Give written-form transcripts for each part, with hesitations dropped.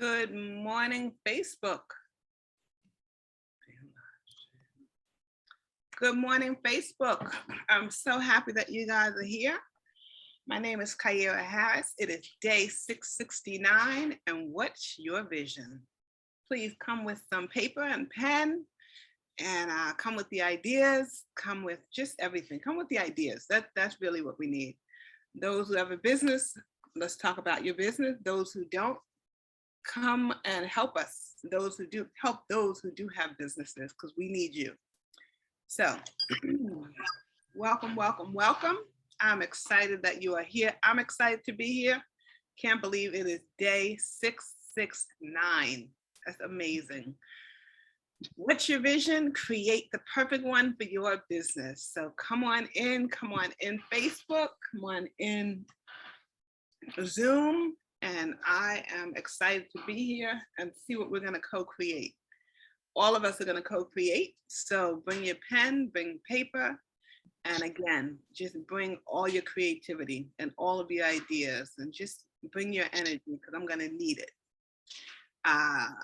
Good morning, Facebook. Good morning, Facebook. I'm so happy that you guys are here. My name is Kyira Harris. It is day 669, and what's your vision? Please come with some paper and pen, and come with the ideas, come with just everything. Come with the ideas. That's really what we need. Those who have a business, let's talk about your business. Those who don't, come and help us. Those who do, help those who do have businesses, because we need you. So welcome, welcome, welcome. I'm excited that you are here. I'm excited to be here. Can't believe it is day 669. That's amazing. What's your vision? Create the perfect one for your business. So come on in Facebook, come on in Zoom. And I am excited to be here and see what we're going to co-create. All of us are going to co-create. So bring your pen, bring paper, and again, just bring all your creativity and all of your ideas, and just bring your energy, because I'm going to need it.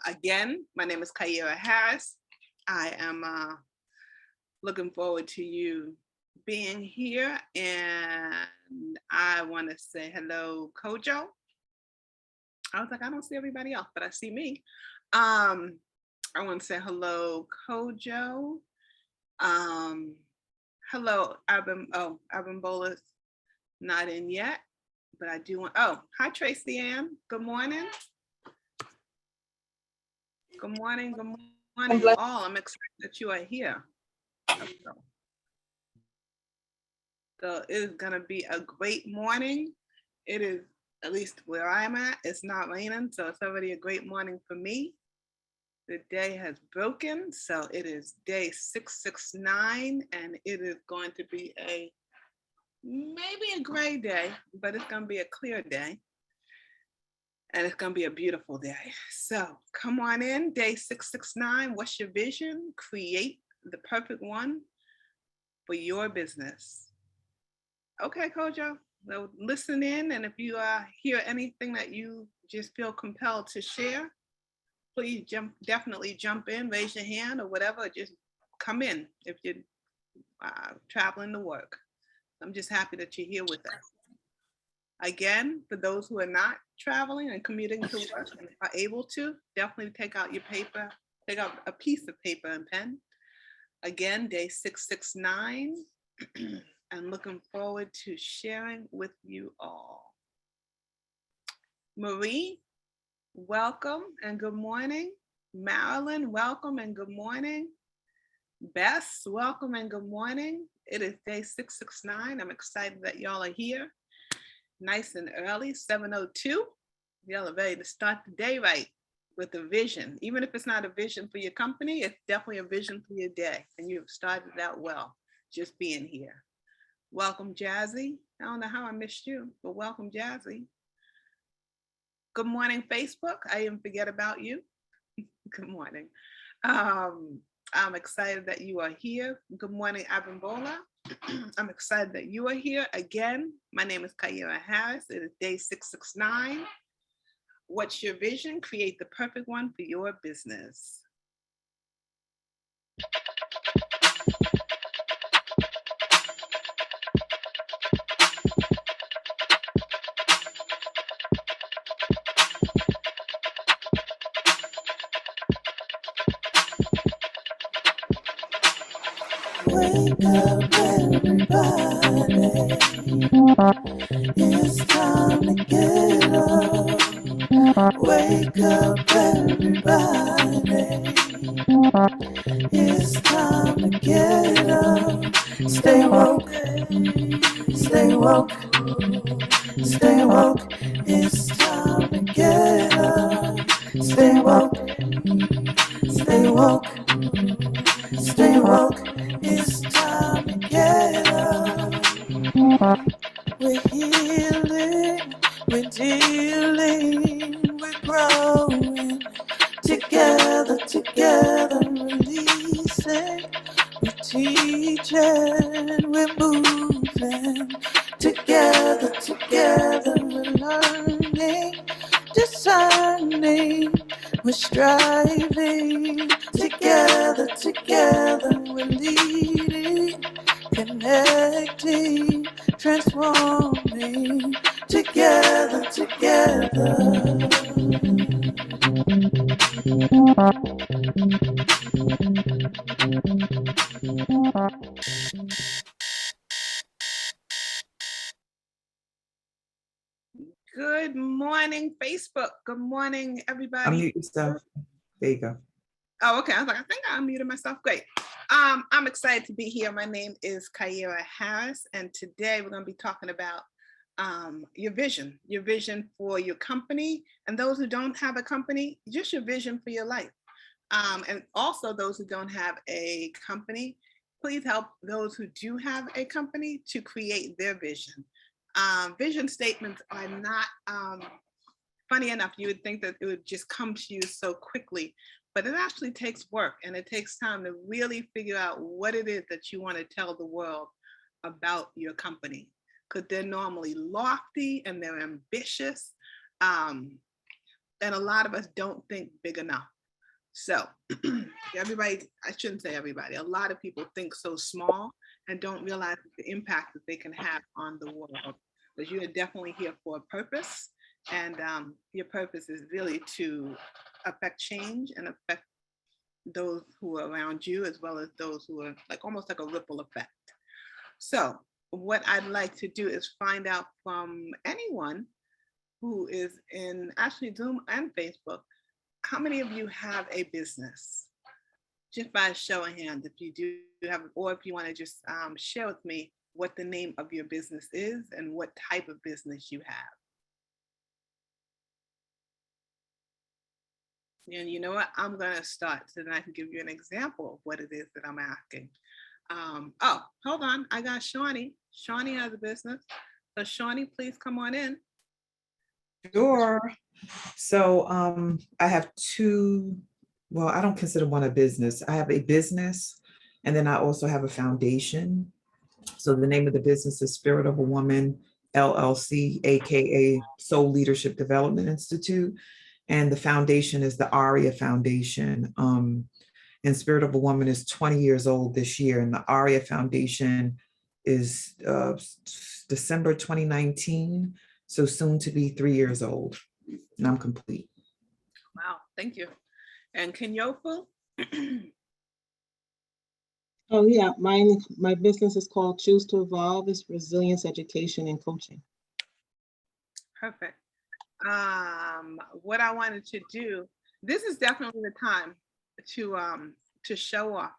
Again, my name is Kyira Harris. I am looking forward to you being here, and I want to say hello, Kojo. I was like, I don't see everybody else, but I see me. I want to say hello, Kojo. Hello, Abimbola, not in yet, but I do want, hi, Tracy Ann. Good morning. Good morning, good morning, all. I'm excited that you are here. So it is gonna be a great morning. It is, at least where I'm at, it's not raining, so it's already a great morning for me. The day has broken, so it is day 669, and it is going to be maybe a gray day, but it's going to be a clear day, and it's going to be a beautiful day. So come on in, day 669. What's your vision? Create the perfect one for your business. Okay, Kojo. So listen in, and if you hear anything that you just feel compelled to share, please definitely jump in, raise your hand or whatever, just come in if you're traveling to work. I'm just happy that you're here with us. Again, for those who are not traveling and commuting to work and are able to, definitely take out your paper, take out a piece of paper and pen. Again, day 669. And looking forward to sharing with you all. Marie, welcome and good morning. Marilyn, welcome and good morning. Bess, welcome and good morning. It is day 669. I'm excited that y'all are here. Nice and early, 7:02. Y'all are ready to start the day right with a vision. Even if it's not a vision for your company, it's definitely a vision for your day. And you've started out well, just being here. Welcome, Jazzy. I don't know how I missed you, but welcome, Jazzy. Good morning, Facebook. I didn't forget about you. Good morning. I'm excited that you are here. Good morning, Abimbola. I'm excited that you are here. Again, my name is Kyira Harris. It is day 669. What's your vision? Create the perfect one for your business. Wake up, everybody. It's time to get up. Wake up, everybody. It's time to get up. Stay woke, stay woke, stay woke. It's time to get up. Stay woke, stay woke, stay woke. It's time to get up. We're healing, we're dealing, we're growing. Together, together, releasing. We're teaching, we're moving. Together, together, we're learning, discerning. striving. Together, together, we're leading, connecting, transforming. Together, together. Good morning, Facebook. Good morning, everybody. Unmute yourself. There you go. Oh, okay. I was like, I think I unmuted myself. Great. I'm excited to be here. My name is Kyira Harris, and today we're going to be talking about your vision for your company, and those who don't have a company, just your vision for your life. And also those who don't have a company, please help those who do have a company to create their vision. Vision statements are not, funny enough, you would think that it would just come to you so quickly, but it actually takes work, and it takes time to really figure out what it is that you want to tell the world about your company, because they're normally lofty and they're ambitious. And a lot of us don't think big enough. So everybody, I shouldn't say everybody, a lot of people think so small and don't realize the impact that they can have on the world. Because you are definitely here for a purpose, and your purpose is really to affect change and affect those who are around you, as well as those who are like almost like a ripple effect. So what I'd like to do is find out from anyone who is in actually Zoom and Facebook, how many of you have a business? Just by a show of hands, if you do have, or if you want to just share with me what the name of your business is and what type of business you have. And you know what? I'm going to start so that I can give you an example of what it is that I'm asking. Oh, hold on. I got Shawnee. Shawnee has a business. So Shawnee, please come on in. Sure. So I have two, well, I don't consider one a business. I have a business, and then I also have a foundation. So the name of the business is Spirit of a Woman, LLC, AKA Soul Leadership Development Institute. And the foundation is the ARIA Foundation. And Spirit of a Woman is 20 years old this year. And the ARIA Foundation is December 2019. So soon to be 3 years old. And I'm complete. Wow, thank you. And Kenyofu? Oh yeah, my business is called Choose to Evolve. It's resilience education and coaching. Perfect. What I wanted to do, this is definitely the time to show off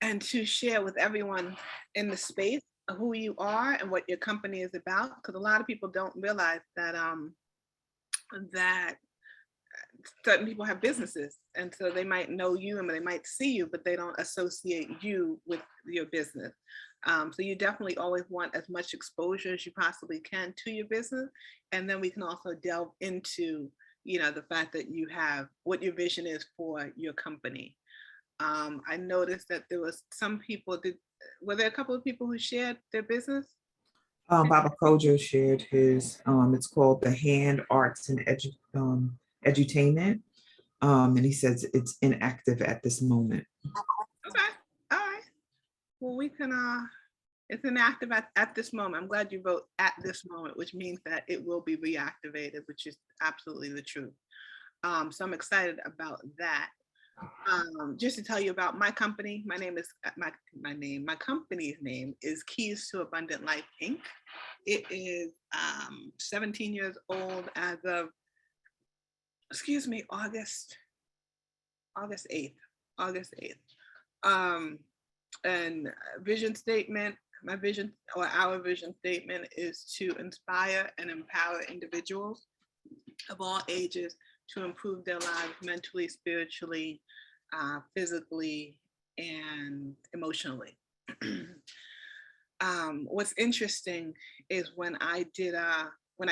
and to share with everyone in the space who you are and what your company is about, because a lot of people don't realize that that certain people have businesses, and so they might know you and they might see you, but they don't associate you with your business. So you definitely always want as much exposure as you possibly can to your business, and then we can also delve into, you know, the fact that you have what your vision is for your company. I noticed that there was some people. Were there a couple of people who shared their business? Baba Kojo shared his, it's called the Hand Arts and Edutainment. And he says it's inactive at this moment. Okay, all right. Well, we can, it's inactive at this moment. I'm glad you wrote at this moment, which means that it will be reactivated, which is absolutely the truth. So I'm excited about that. Just to tell you about my company, my company's name is Keys to Abundant Life, Inc. It is 17 years old as of, August 8th. And vision statement, my vision or our vision statement is to inspire and empower individuals of all ages to improve their lives mentally, spiritually, physically, and emotionally. What's interesting is when I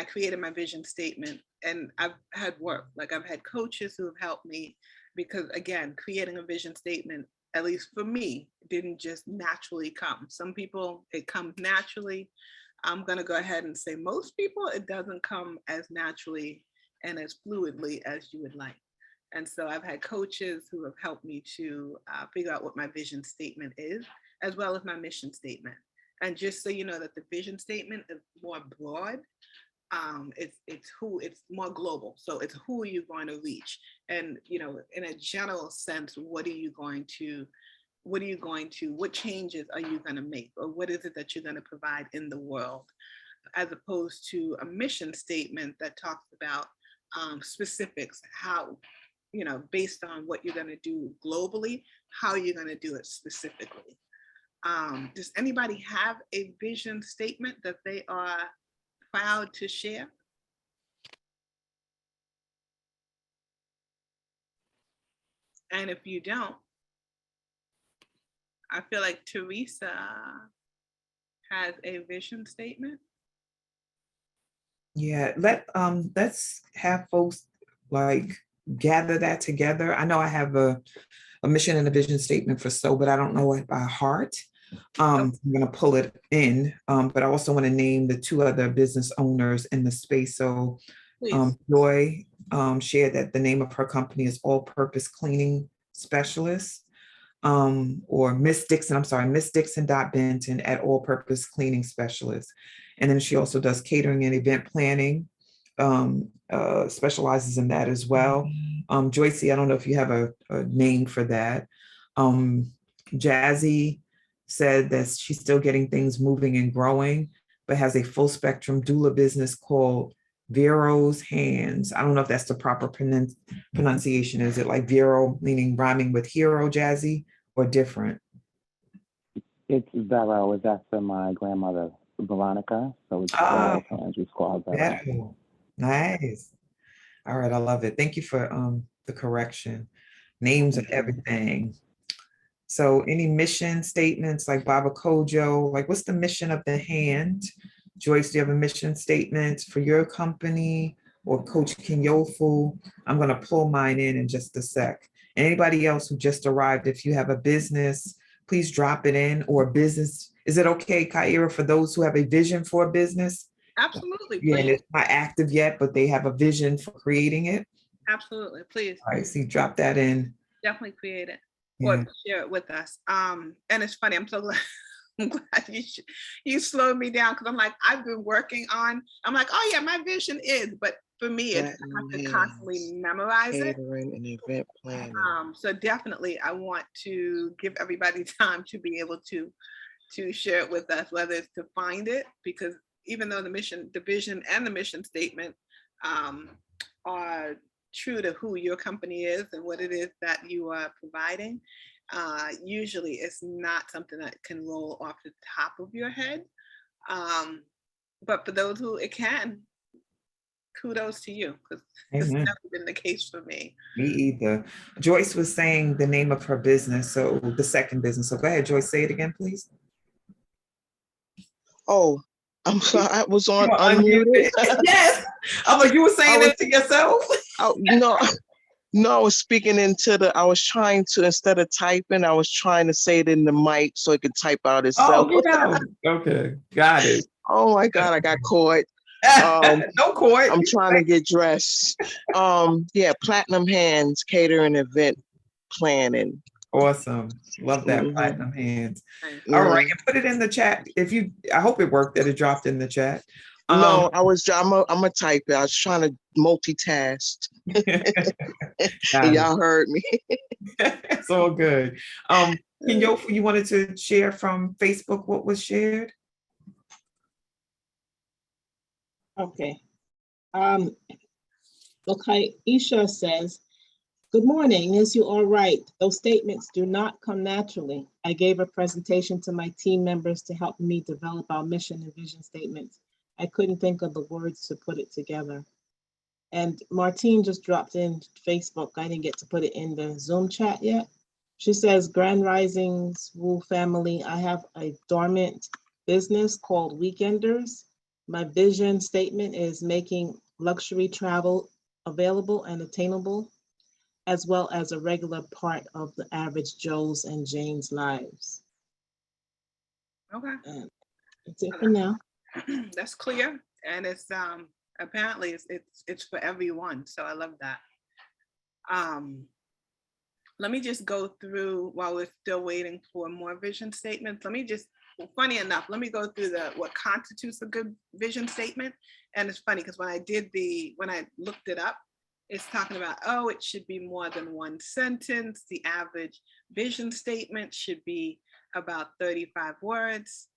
created my vision statement, and I've had work, like I've had coaches who have helped me, because again, creating a vision statement, at least for me, didn't just naturally come. Some people, it comes naturally. I'm gonna go ahead and say most people, it doesn't come as naturally and as fluidly as you would like. And so I've had coaches who have helped me to figure out what my vision statement is, as well as my mission statement. And just so you know that the vision statement is more broad, it's more global. So it's who are you going to reach, and in a general sense, what changes are you going to make, or what is it that you're going to provide in the world, as opposed to a mission statement that talks about specifics, how, based on what you're going to do globally, how you're going to do it specifically. Does anybody have a vision statement that they are proud to share? And if you don't, I feel like Teresa has a vision statement. Yeah, let's have folks like gather that together. I know I have a mission and a vision statement for So, but I don't know it by heart. I'm gonna pull it in, but I also want to name the two other business owners in the space. So Please. Joy shared that the name of her company is All Purpose Cleaning Specialist. Or Miss Dixon, I'm sorry, Miss Dixon Benton at All Purpose Cleaning Specialist. And then she also does catering and event planning, specializes in that as well. Joycey, I don't know if you have a name for that. Jazzy said that she's still getting things moving and growing, but has a full spectrum doula business called Vero's Hands. I don't know if that's the proper pronunciation. Is it like Vero, meaning rhyming with hero, Jazzy, or different? It's Vero. It's after my grandmother, Veronica. So it's Vero's Hands. We call it Vero. Nice. All right, I love it. Thank you for the correction. Names of everything. So any mission statements like Baba Kojo, like what's the mission of the hand? Joyce, do you have a mission statement for your company, or Coach Kinyofu? I'm going to pull mine in just a sec. Anybody else who just arrived, if you have a business, please drop it in, or business. Is it okay, Kyira, for those who have a vision for a business? Absolutely, Yeah, please. and it's not active yet, but they have a vision for creating it. Absolutely, please. All right, so you drop that in. Definitely create it, Yeah. or share it with us. And it's funny, I'm so glad. I'm glad you slowed me down, because I'm like, I've been working on, I'm like, oh yeah, my vision is, but for me, it's, I have to constantly memorize it. Catering and event planning. So definitely, I want to give everybody time to be able to share it with us, whether it's to find it, because even though the vision and the mission statement are true to who your company is and what it is that you are providing, usually it's not something that can roll off the top of your head. But for those who it can, kudos to you, because it's never been the case for me. Me either. Joyce was saying the name of her business, so the second business. So go ahead, Joyce, say it again, please. Oh, I'm sorry, I was on unmuted. Yes. I'm like, you were saying it to yourself? Oh, no, I was speaking I was trying to, instead of typing, I was trying to say it in the mic so it could type out itself. Oh, okay, got it. Oh my God, I got caught. No court. I'm trying to get dressed. Yeah, Platinum Hands, catering event planning. Awesome. Love that. Platinum Hands. All right. And put it in the chat. I hope it worked that it dropped in the chat. No, I'm a type. I was trying to multitask. Y'all heard me. It's all good. Kinyofu, you wanted to share from Facebook what was shared? Okay. Okay, Isha says, good morning. Is you all right? Those statements do not come naturally. I gave a presentation to my team members to help me develop our mission and vision statements. I couldn't think of the words to put it together. And Martine just dropped in Facebook. I didn't get to put it in the Zoom chat yet. She says, Grand Risings, Woo family. I have a dormant business called Weekenders. My vision statement is making luxury travel available and attainable, as well as a regular part of the average Joe's and Jane's lives. Okay. That's it for now. That's clear, and it's apparently it's for everyone. So I love that. Let me just go through while we're still waiting for more vision statements. Let me just, well, funny enough, let me go through what constitutes a good vision statement. And it's funny because when I looked it up, it's talking about, oh, it should be more than one sentence. The average vision statement should be about 35 words.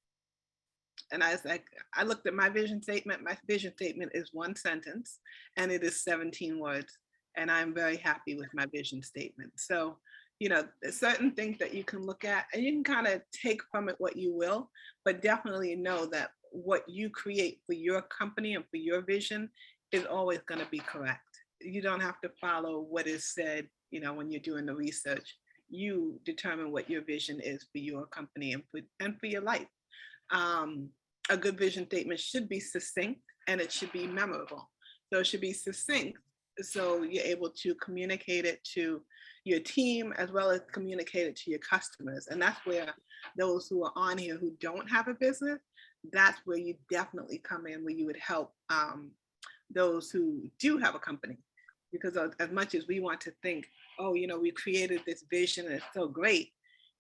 And I was like, I looked at my vision statement. My vision statement is one sentence and it is 17 words. And I'm very happy with my vision statement. So, there's certain things that you can look at and you can kind of take from it what you will, but definitely know that what you create for your company and for your vision is always going to be correct. You don't have to follow what is said, when you're doing the research. You determine what your vision is for your company and for your life. A good vision statement should be succinct and it should be memorable. So it should be succinct so you're able to communicate it to your team as well as communicate it to your customers. And that's where those who are on here who don't have a business, that's where you definitely come in, where you would help those who do have a company. Because as much as we want to think, oh, we created this vision and it's so great,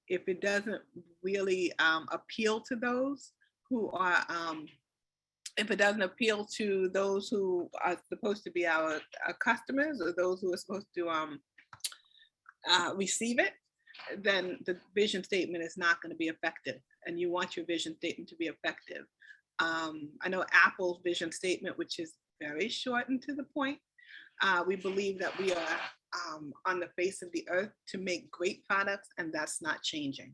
if it doesn't really appeal to those who are, if it doesn't appeal to those who are supposed to be our customers or those who are supposed to receive it, then the vision statement is not going to be effective. And you want your vision statement to be effective. I know Apple's vision statement, which is very short and to the point. We believe that we are on the face of the earth to make great products, and that's not changing.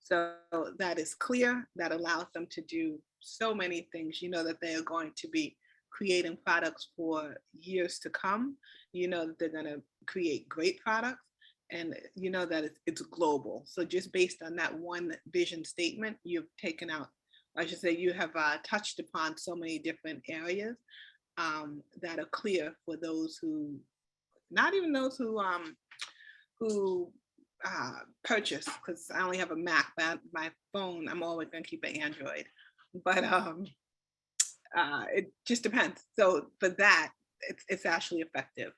So that is clear. That allows them to do so many things. That they are going to be creating products for years to come. That they're going to create great products, and that it's global. So just based on that one vision statement, you've taken out, I should say, you have touched upon so many different areas that are clear for those who, not even those who purchase, because I only have a Mac, but my phone, I'm always going to keep an Android. But it just depends. So for that, it's actually effective.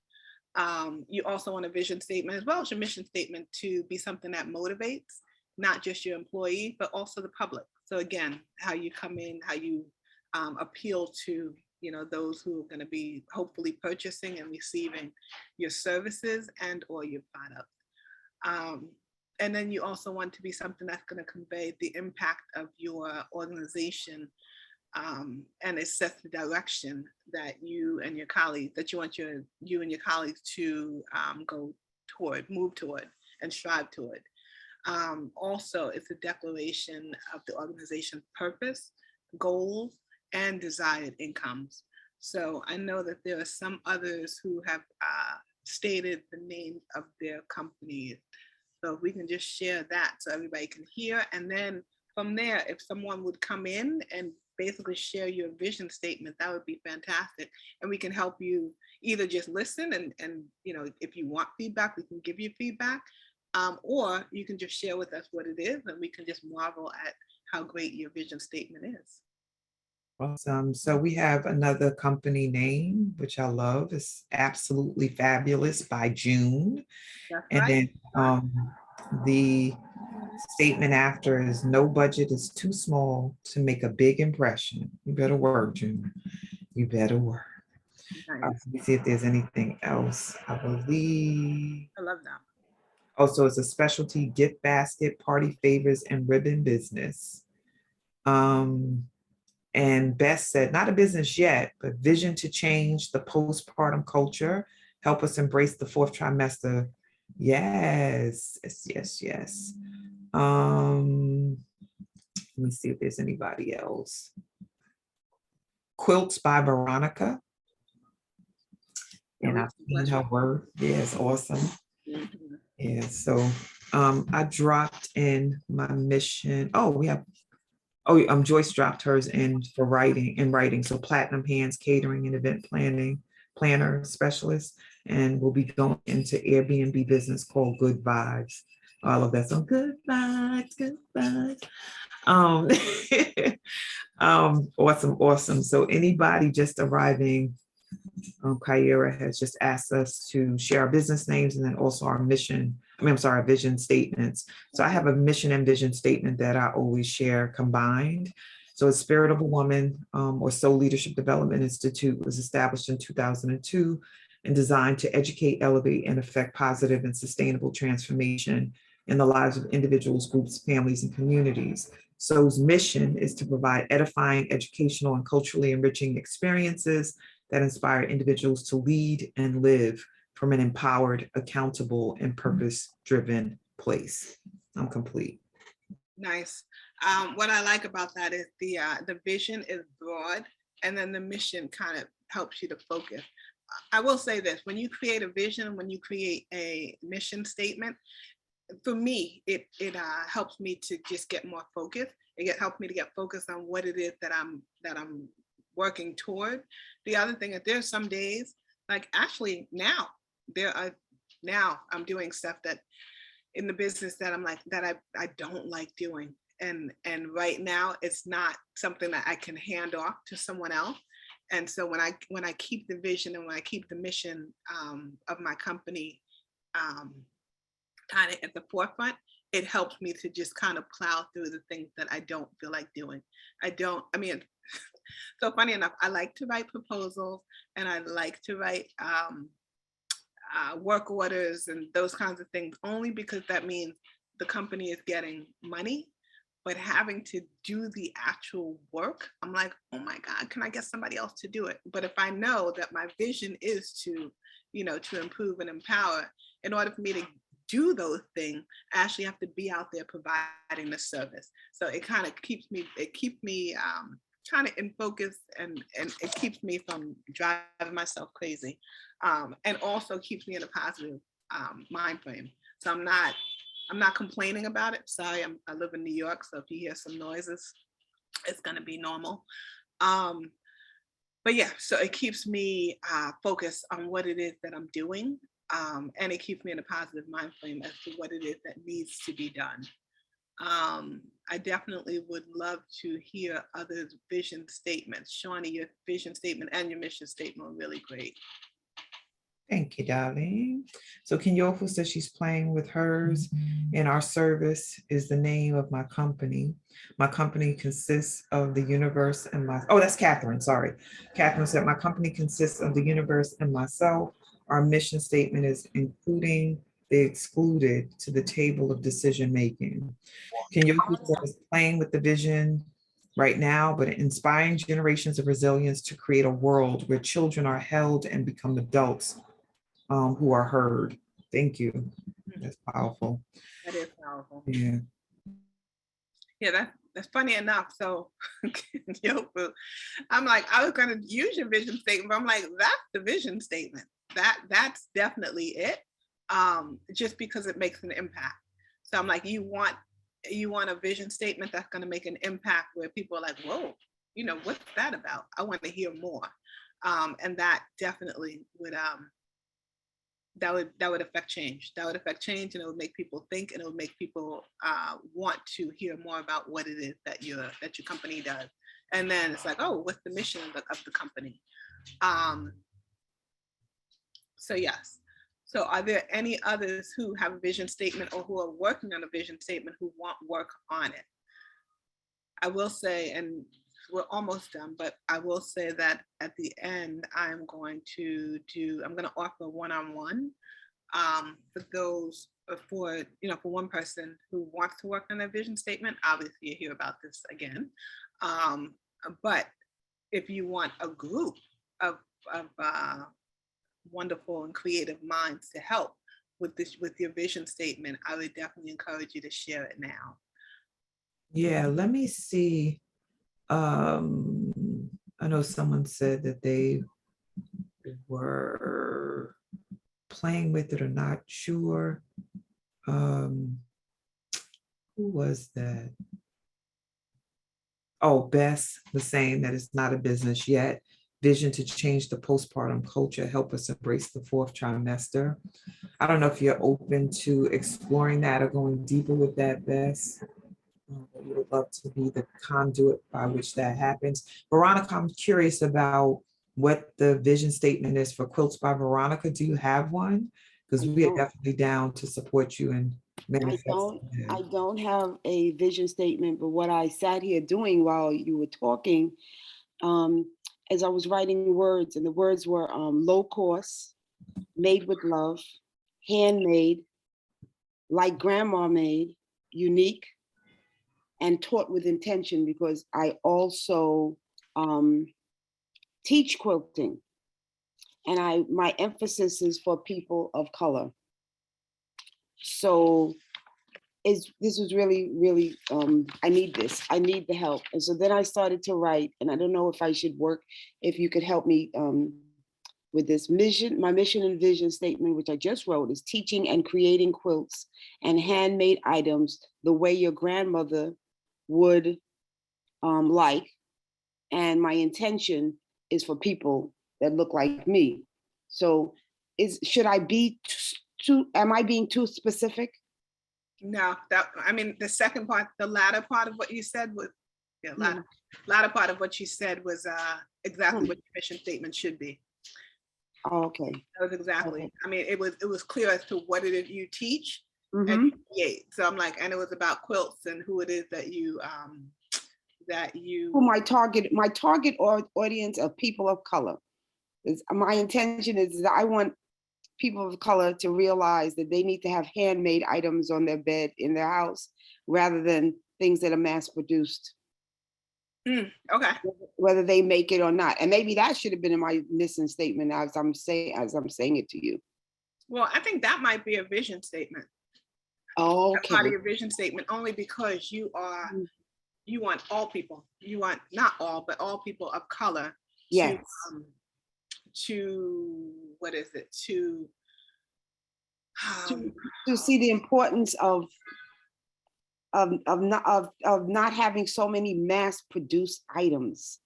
You also want a vision statement as well as your mission statement to be something that motivates not just your employee, but also the public. So again, how you come in, how you appeal to those who are going to be hopefully purchasing and receiving your services and or your product. And then you also want to be something that's going to convey the impact of your organization, and it sets the direction that you and your colleagues, that you want you and your colleagues to go toward, move toward, and strive toward. Also, it's a declaration of the organization's purpose, goals, and desired incomes. So I know that there are some others who have stated the name of their company. So if we can just share that so everybody can hear. And then from there, if someone would come in and basically share your vision statement, that would be fantastic. And we can help you either just listen and if you want feedback, we can give you feedback, or you can just share with us what it is and we can just marvel at how great your vision statement is. Awesome. So we have another company name, which I love. It's Absolutely Fabulous by June. That's And right. then the statement after is no budget is too small to make a big impression. You better work, June. You better work. Nice. Let me see if there's anything else. I believe. I love that. Also, it's a specialty gift basket, party favors, and ribbon business. And Beth said, not a business yet, but vision to change the postpartum culture, help us embrace the fourth trimester. Yes. Let me see if there's anybody else. Quilts by Veronica. And I've seen her work. Yeah, it's awesome. Mm-hmm. Yeah, so I dropped in my mission. Joyce dropped hers in for writing. So platinum hands, catering and event planner specialist. And we'll be going into Airbnb business called Good Vibes. All of that's on Good Vibes. Awesome. So anybody just arriving Kyira has just asked us to share our business names and then also our mission, our vision statements. So I have a mission and vision statement that I always share combined. So a Spirit of a Woman, or Soul Leadership Development Institute, was established in 2002 and designed to educate, elevate, and affect positive and sustainable transformation in the lives of individuals, groups, families, and communities. SOUL's mission is to provide edifying, educational, and culturally enriching experiences that inspire individuals to lead and live from an empowered, accountable, and purpose-driven place. I'm complete. Nice. What I like about that is the vision is broad, and then the mission kind of helps you to focus. I will say this: when you create a vision, when you create a mission statement, for me, it helps me to just get more focused. It helps me to get focused on what it is that I'm working toward. The other thing is there's some days, like actually now I'm doing stuff that in the business that I'm like, that I don't like doing. And right now it's not something that I can hand off to someone else. And so when I keep the vision and when I keep the mission of my company kind of at the forefront, it helps me to just kind of plow through the things that I don't feel like doing. So funny enough, I like to write proposals and I like to write work orders and those kinds of things, only because that means the company is getting money. But having to do the actual work, I'm like, oh my God, can I get somebody else to do it? But if I know that my vision is to improve and empower, in order for me to do those things, I actually have to be out there providing the service. So it kind of keeps me kind of in focus, and it keeps me from driving myself crazy, and also keeps me in a positive mind frame. So I'm not complaining about it. Sorry, I live in New York, so if you hear some noises, it's going to be normal. But yeah, so it keeps me focused on what it is that I'm doing, and it keeps me in a positive mind frame as to what it is that needs to be done. I definitely would love to hear others' vision statements. Shawnee, your vision statement and your mission statement were really great. Thank you, darling. So Kenyoko says she's playing with hers. And our service is the name of my company. My company consists of the universe and that's Catherine, sorry. Catherine said, my company consists of the universe and myself. Our mission statement is including the excluded to the table of decision making. Kenyoko says, playing with the vision right now, but inspiring generations of resilience to create a world where children are held and become adults who are heard. Thank you. That's powerful. That is powerful. Yeah. Yeah, that's funny enough. So I'm like, I was gonna use your vision statement, but I'm like, that's the vision statement. That's definitely it. Just because it makes an impact. So I'm like, you want a vision statement that's gonna make an impact where people are like, whoa, what's that about? I want to hear more. And that definitely would that would affect change. That would affect change, and it would make people think, and it would make people want to hear more about what it is that your company does. And then it's like, oh, what's the mission of the company? So yes. So are there any others who have a vision statement or who are working on a vision statement who want work on it? I will say, and we're almost done, but I will say that at the end, I'm going to offer one-on-one for those, for one person who wants to work on their vision statement. Obviously, you hear about this again. But if you want a group of wonderful and creative minds to help with your vision statement, I would definitely encourage you to share it now. Yeah, let me see. I know someone said that they were playing with it or not sure. Who was that? Oh, Bess was saying that it's not a business yet. Vision to change the postpartum culture, help us embrace the fourth trimester. I don't know if you're open to exploring that or going deeper with that, Bess. We would love to be the conduit by which that happens. Veronica, I'm curious about what the vision statement is for Quilts by Veronica. Do you have one? Because we are don't. definitely down to support you in I manifesting. don't have a vision statement, but what I sat here doing while you were talking, as I was writing words, and the words were low cost, made with love, handmade, like grandma made, unique, and taught with intention, because I also teach quilting, and my emphasis is for people of color. So this was really, really, I need this. I need the help. And so then I started to write, and I don't know if I should work, if you could help me with this mission. My mission and vision statement, which I just wrote, is teaching and creating quilts and handmade items the way your grandmother would like. And my intention is for people that look like me. So should I be am I being too specific? No, the second part, the latter part of what you said was, latter part of what you said was exactly what your mission statement should be. Oh, okay. That was exactly. Okay. It was clear as to what it is you teach and you create. So I'm like, and it was about quilts and who it is that you Who my target audience of people of color. My intention is that I want people of color to realize that they need to have handmade items on their bed in their house rather than things that are mass produced. Okay. Whether they make it or not. And maybe that should have been in my mission statement as I'm saying it to you. Well, I think that might be a vision statement. Oh, That's part of okay. your vision statement, only because you want all people, you want not all, but all people of color Yes. to what is it? To see the importance of not having so many mass produced items.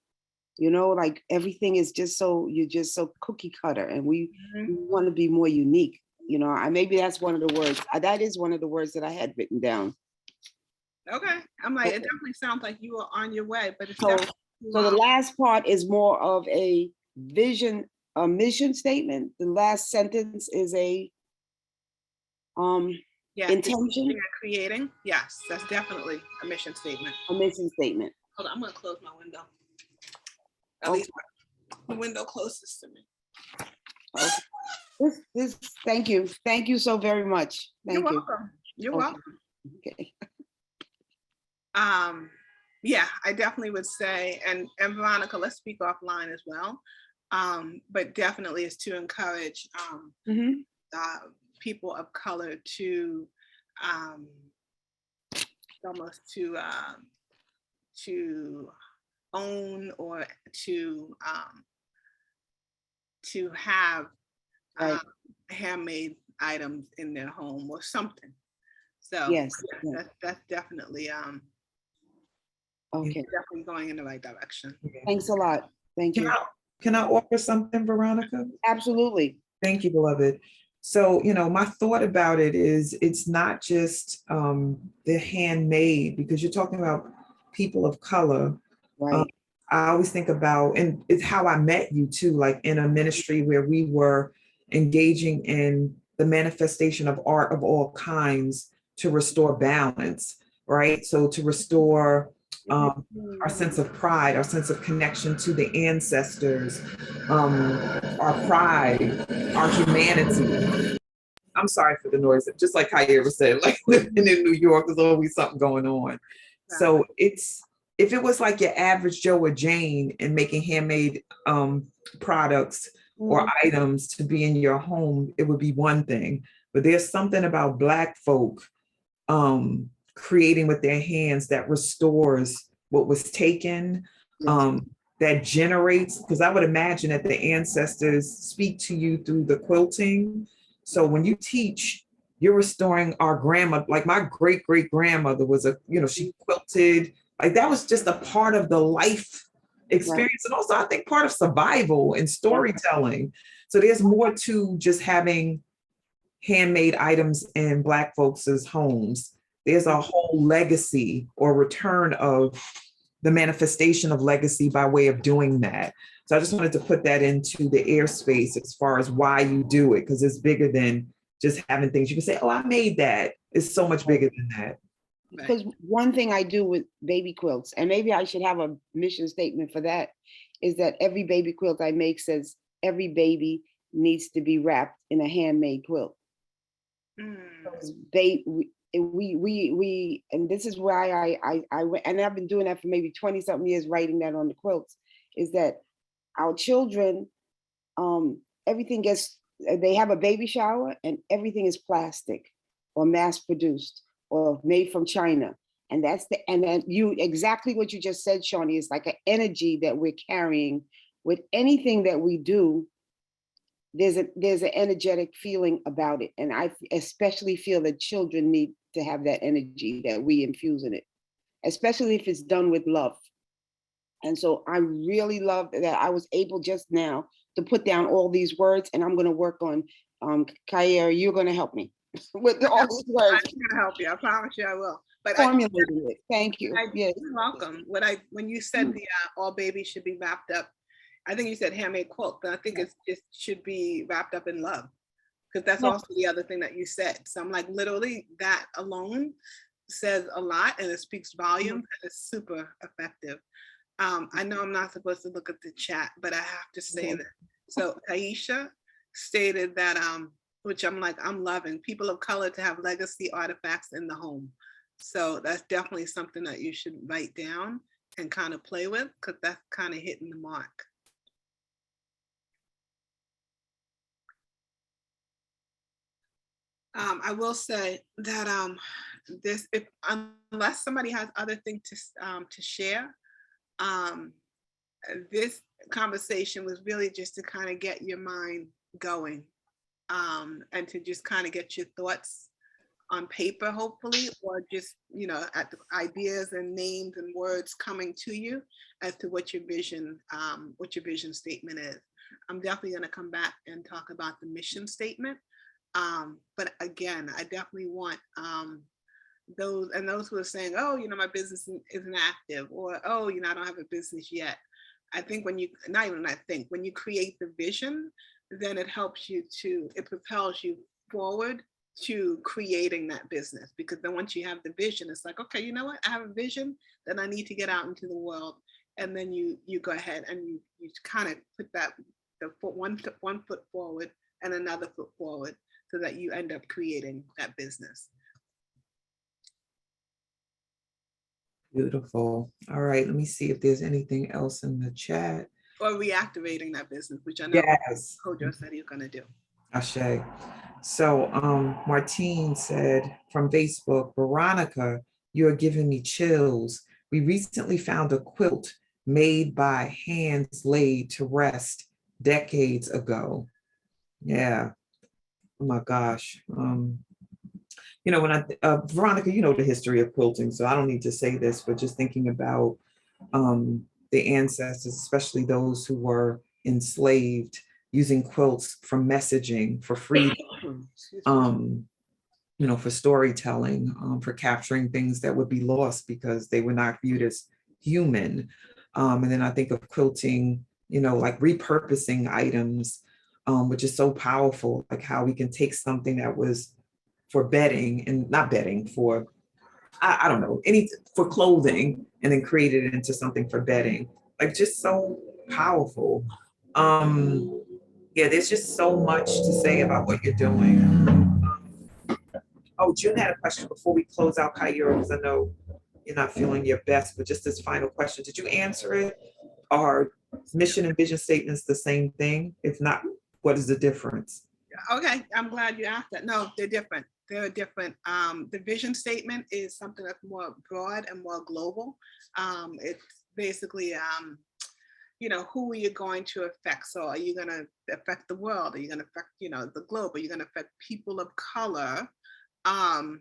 You know, like everything is you're just so cookie cutter, and we want to be more unique. You know, maybe that's one of the words. That is one of the words that I had written down. Okay. I'm like, it definitely sounds like you are on your way, but it's so the last part is more of a mission statement. The last sentence is a intention. And creating. Yes, that's definitely a mission statement. A mission statement. Hold on, I'm gonna close my window. At least the window closest to me. Okay. Thank you. Thank you so very much. Thank you. You're welcome. You're welcome. Okay. Yeah, I definitely would say, and Veronica, let's speak offline as well. But definitely is to encourage people of color to almost to own or to have handmade items in their home or something. So yes, that's definitely okay. Definitely going in the right direction. Thanks a lot. Thank you. Can I offer something, Veronica? Absolutely. Thank you, beloved. So, my thought about it is it's not just the handmade, because you're talking about people of color. Right. I always think about, and it's how I met you too, like in a ministry where we were engaging in the manifestation of art of all kinds to restore balance, right? So to restore our sense of pride, our sense of connection to the ancestors, our pride, our humanity. I'm sorry for the noise. Just like Kyira said, like living in New York, there's always something going on. So if it was like your average Joe or Jane and making handmade products or items to be in your home, it would be one thing. But there's something about Black folk creating with their hands that restores what was taken, that generates, because I would imagine that the ancestors speak to you through the quilting. So when you teach, you're restoring our grandma, like my great grandmother was she quilted, like that was just a part of the life experience. And also I think part of survival and storytelling. So there's more to just having handmade items in Black folks' homes. There's a whole legacy or return of the manifestation of legacy by way of doing that. So I just wanted to put that into the airspace as far as why you do it, because it's bigger than just having things. You can say, oh, I made that. It's so much bigger than that. Because one thing I do with baby quilts, and maybe I should have a mission statement for that, is that every baby quilt I make says every baby needs to be wrapped in a handmade quilt. We and this is why I went, and I've been doing that for maybe 20 something years, writing that on the quilts, is that our children, everything gets, they have a baby shower and everything is plastic or mass produced or made from China. And that's and then exactly what you just said, Shawnee, is like an energy that we're carrying with anything that we do. There's an energetic feeling about it. And I especially feel that children need to have that energy that we infuse in it, especially if it's done with love. And so I really love that I was able just now to put down all these words, and I'm going to work on, Kyira, you're going to help me with all these words. I'm going to help you. I promise you I will. But formulating it. Thank you. Yes. You're welcome. When you said the all babies should be wrapped up, I think you said handmade quilt, but I think it should be wrapped up in love, because that's also the other thing that you said. So I'm like, literally that alone says a lot, and it speaks volume, and it's super effective. I know I'm not supposed to look at the chat, but I have to say that. So Aisha stated that, which I'm like, I'm loving, people of color to have legacy artifacts in the home. So that's definitely something that you should write down and kind of play with, because that's kind of hitting the mark. I will say that unless somebody has other things to share, this conversation was really just to kind of get your mind going, and to just kind of get your thoughts on paper, hopefully, or just, at the ideas and names and words coming to you as to what your vision statement is. I'm definitely going to come back and talk about the mission statement. But again, I definitely want those who are saying, oh, my business isn't active, or, oh, I don't have a business yet. I think when you create the vision, then it propels you forward to creating that business. Because then once you have the vision, it's like, okay, you know what? I have a vision, then I need to get out into the world. And then you go ahead and you kind of put one foot forward and another foot forward, so that you end up creating that business. Beautiful. All right, let me see if there's anything else in the chat. Or reactivating that business, which I know Kojo said he's going to do. Ashe. So Martine said from Facebook, Veronica, you are giving me chills. We recently found a quilt made by hands laid to rest decades ago. Yeah. Oh my gosh. When Veronica, the history of quilting, so I don't need to say this, but just thinking about the ancestors, especially those who were enslaved, using quilts for messaging, for freedom, for storytelling, for capturing things that would be lost because they were not viewed as human. And then I think of quilting, like repurposing items, which is so powerful, like how we can take something that was for bedding and not bedding, for, I don't know, for clothing, and then create it into something for bedding. Like, just so powerful. Yeah, there's just so much to say about what you're doing. June had a question before we close out, Kyira, because I know you're not feeling your best, but just this final question. Did you answer it? Are mission and vision statements the same thing? If not, what is the difference? Okay, I'm glad you asked that. No, they're different. They're different. The vision statement is something that's more broad and more global. It's basically, who are you going to affect? So are you going to affect the world? Are you going to affect, the globe? Are you going to affect people of color? And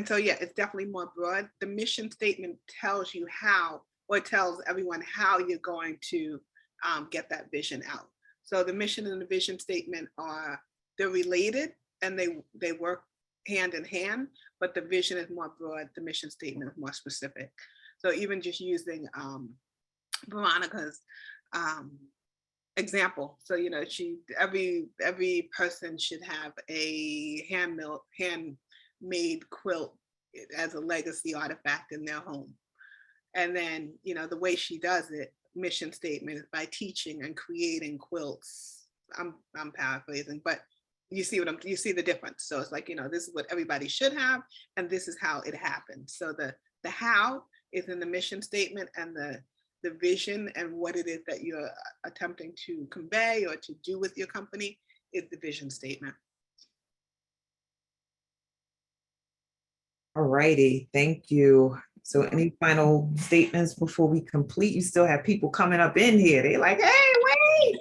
so, yeah, it's definitely more broad. The mission statement tells you how, or tells everyone how you're going to get that vision out. So the mission and the vision statement they're related, and they work hand in hand, but the vision is more broad, the mission statement is more specific. So even just using Veronica's example. So, you know, every person should have a handmade quilt as a legacy artifact in their home. And then, you know, the way she does it, mission statement is by teaching and creating quilts. I'm paraphrasing, but you see you see the difference. So it's like, you know, this is what everybody should have, and this is how it happened. So the how is in the mission statement, and the vision and what it is that you're attempting to convey or to do with your company is the vision statement. All righty, thank you. So any final statements before we complete? You still have people coming up in here. They're like, hey, wait.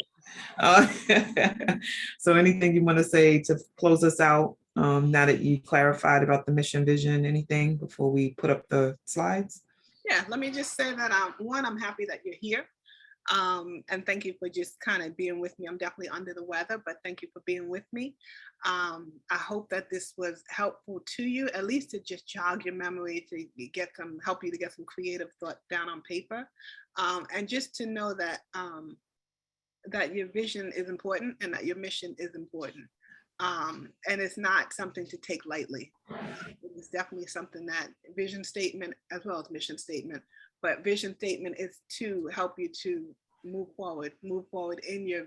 So anything you want to say to close us out, now that you clarified about the mission vision, anything before we put up the slides? Yeah, let me just say that one, I'm happy that you're here. And thank you for just kind of being with me. I'm definitely under the weather, but thank you for being with me. I hope that this was helpful to you, at least to just jog your memory, to help you to get some creative thought down on paper. And just to know that that your vision is important and that your mission is important. And it's not something to take lightly. It's definitely something that vision statement as well as mission statement, but vision statement is to help you to move forward in your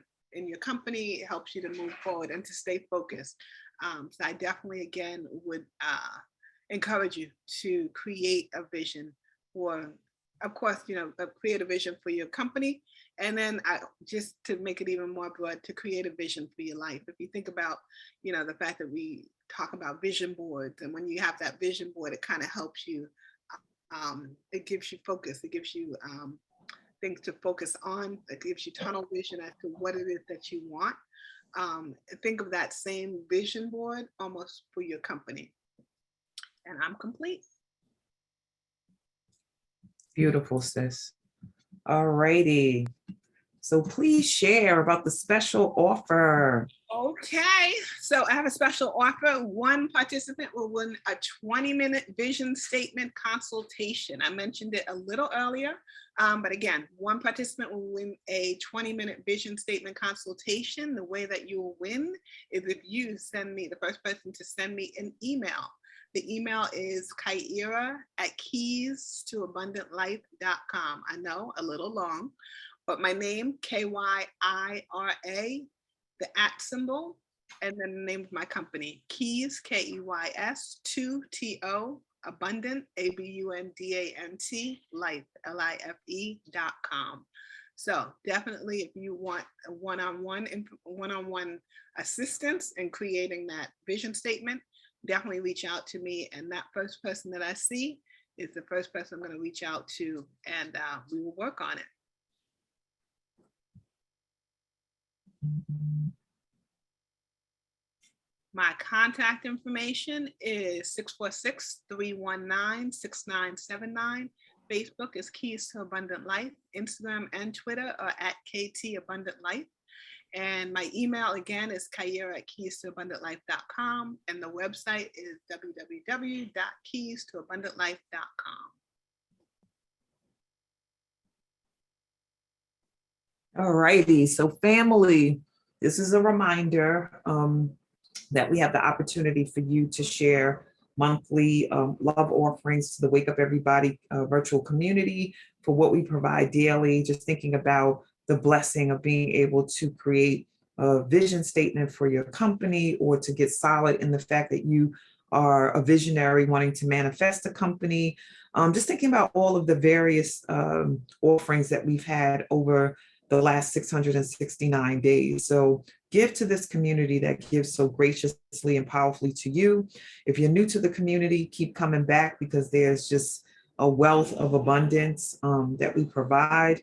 company. It helps you to move forward and to stay focused. So I definitely, again, would encourage you to create a vision for, of course, you know, create a vision for your company. And then just to make it even more broad, to create a vision for your life. If you think about, you know, the fact that we talk about vision boards, and when you have that vision board, it kind of helps you, it gives you focus, it gives you things to focus on, it gives you tunnel vision as to what it is that you want. Think of that same vision board almost for your company. And I'm complete. Beautiful, sis. All righty. So please share about the special offer. Okay, so I have a special offer. One participant will win a 20-minute vision statement consultation. I mentioned it a little earlier, but again, one participant will win a 20-minute vision statement consultation. The way that you will win is if you send me, the first person to send me an email. The email is Kyira at keystoabundantlife.com. I know, a little long, but my name, Kyira, the @ and then the name of my company, Keys, Keys, 2TO, Abundant, ABUNDANT, Life, LIFE.com. So definitely, if you want a one-on-one assistance in creating that vision statement, definitely reach out to me. And that first person that I see is the first person I'm going to reach out to, and we will work on it. My contact information is 646-319-6979. Facebook is Keys to Abundant Life. Instagram and Twitter are at KT Abundant Life. And my email again is Kyira at keystoabundantlife.com. And the website is www.keystoabundantlife.com. All righty. So family, this is a reminder that we have the opportunity for you to share monthly love offerings to the Wake Up Everybody virtual community for what we provide daily. Just thinking about the blessing of being able to create a vision statement for your company, or to get solid in the fact that you are a visionary wanting to manifest a company. Just thinking about all of the various offerings that we've had over the last 669 days. So give to this community that gives so graciously and powerfully to you. If you're new to the community, keep coming back, because there's just a wealth of abundance that we provide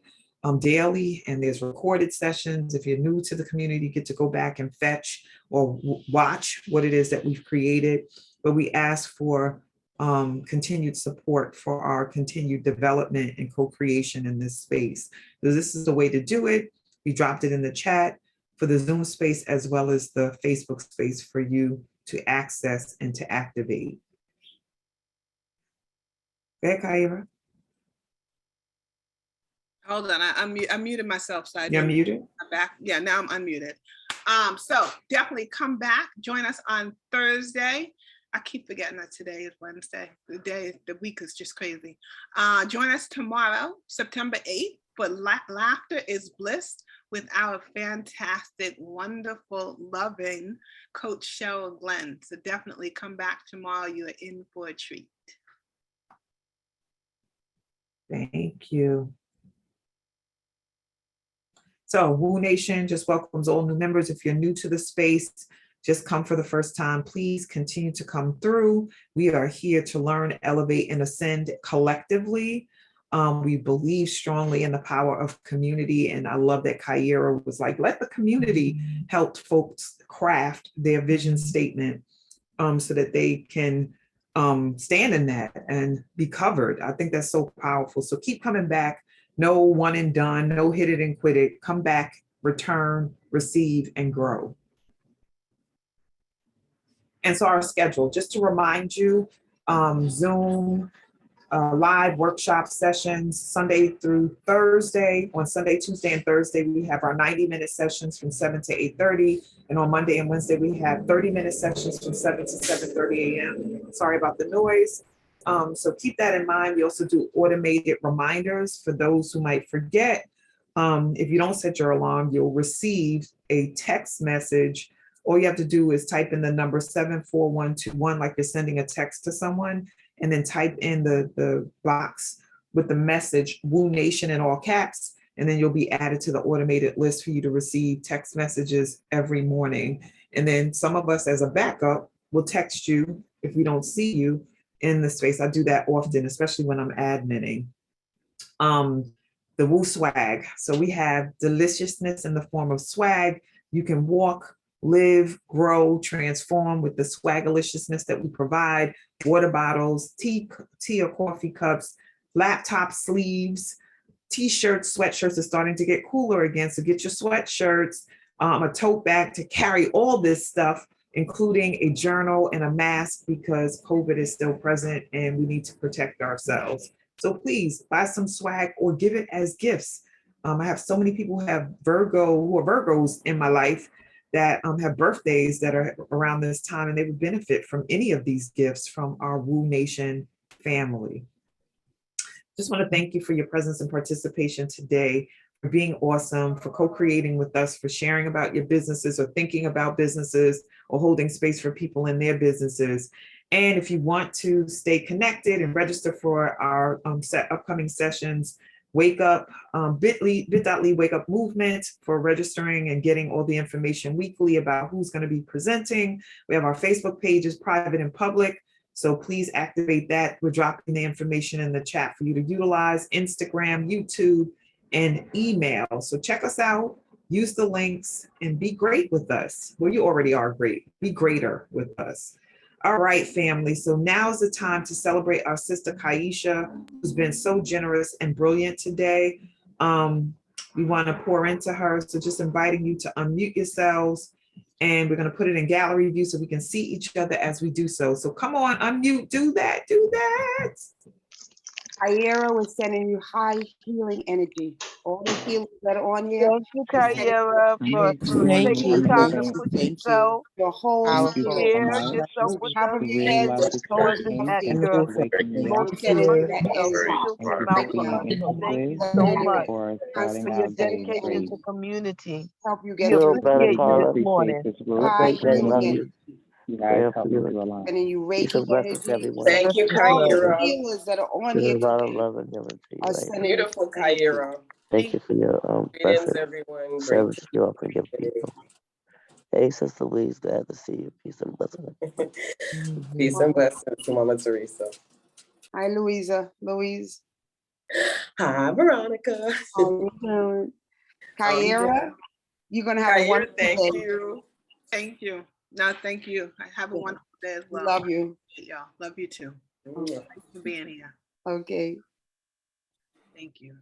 daily, and there's recorded sessions. If you're new to the community, you get to go back and fetch or watch what it is that we've created. But we ask for continued support for our continued development and co-creation in this space. So this is the way to do it. We dropped it in the chat for the Zoom space as well as the Facebook space for you to access and to activate. Okay, Kyira. Hold on, I muted myself, so I You're didn't. muted? I'm back. Yeah, now I'm unmuted. So definitely come back. Join us on Thursday. I keep forgetting that today is Wednesday. The week is just crazy. Join us tomorrow, September 8th, for Laughter is Bliss with our fantastic, wonderful, loving Coach Cheryl Glenn. So definitely come back tomorrow. You are in for a treat. Thank you. So Woo Nation just welcomes all new members. If you're new to the space, just come for the first time. Please continue to come through. We are here to learn, elevate, and ascend collectively. We believe strongly in the power of community. And I love that Kyira was like, let the community help folks craft their vision statement so that they can stand in that and be covered. I think that's so powerful. So keep coming back. No one and done, no hit it and quit it. Come back, return, receive, and grow. And so our schedule, just to remind you, Zoom, live workshop sessions, Sunday through Thursday. On Sunday, Tuesday, and Thursday, we have our 90-minute sessions from 7 to 8:30. And on Monday and Wednesday, we have 30-minute sessions from 7 to 7:30 a.m. Sorry about the noise. So keep that in mind. We also do automated reminders for those who might forget. If you don't set your alarm, you'll receive a text message. All you have to do is type in the number 74121, like you're sending a text to someone, and then type in the box with the message Woo Nation in all caps, and then you'll be added to the automated list for you to receive text messages every morning. And then some of us as a backup will text you if we don't see you in the space. I do that often, especially when I'm adminning. The Woo Swag. So we have deliciousness in the form of swag. You can walk, live, grow, transform with the swagaliciousness that we provide. Water bottles, tea or coffee cups, laptop sleeves, t-shirts, sweatshirts are starting to get cooler again. So get your sweatshirts, a tote bag to carry all this stuff, including a journal and a mask, because COVID is still present and we need to protect ourselves. So please buy some swag or give it as gifts. I have so many people who are Virgos in my life that have birthdays that are around this time, and they would benefit from any of these gifts from our Woo Nation family. Just want to thank you for your presence and participation today, for being awesome, for co-creating with us, for sharing about your businesses or thinking about businesses or holding space for people in their businesses. And if you want to stay connected and register for our upcoming sessions, Wake Up, bit.ly Wake Up Movement for registering and getting all the information weekly about who's going to be presenting. We have our Facebook pages, private and public. So please activate that. We're dropping the information in the chat for you to utilize: Instagram, YouTube, and email. So check us out, use the links, and be great with us. Well, you already are great. Be greater with us. All right, family. So now's the time to celebrate our sister Kyisha, who's been so generous and brilliant today. We want to pour into her. So just inviting you to unmute yourselves. And we're going to put it in gallery view so we can see each other as we do so. So come on, unmute, do that, do that. Kyira was sending you high healing energy. All the healers that are on here. Thank you, Kyira, for Thank taking you. time to Thank put Thank yourself your whole Thank you spirit. so here, much. yourself with Top us, of We your really head love to the this soles showing of us space. your that feet. Thank you you're for waking me up, most Sending you definitely that a energy. real thank you for being phenomenal. So thank you inclusive, so Sending you much for starting for constant your our day dedication great. to community. help you We get Feel through better, We appreciate you really this Carla. appreciate morning. this I group. high think I healing love And you. energy. you guys Praying for help me you. through a lot. Sending you Peace and Reiki blessings, energy. everyone. Thank you, All the Kyira. healers that are on Give here a lot of today love and healing to you are right now. sending you Beautiful, energy. Kyira. Thank you for your Greetings, blessing, everyone. service Grateful. you offer your people. Hey, Sister Louise, glad to see you. Peace and blessings. Peace and blessings to Mama Teresa. Hi, Louisa. Louise. Hi, Veronica. How you doing? Kyira, you're going to have a Kyira, wonderful thank day. you. Thank you. No, thank you. Have a wonderful day as We well. love you. Y'all. Love you too. Mm. Thanks for being here. Okay. Thank you.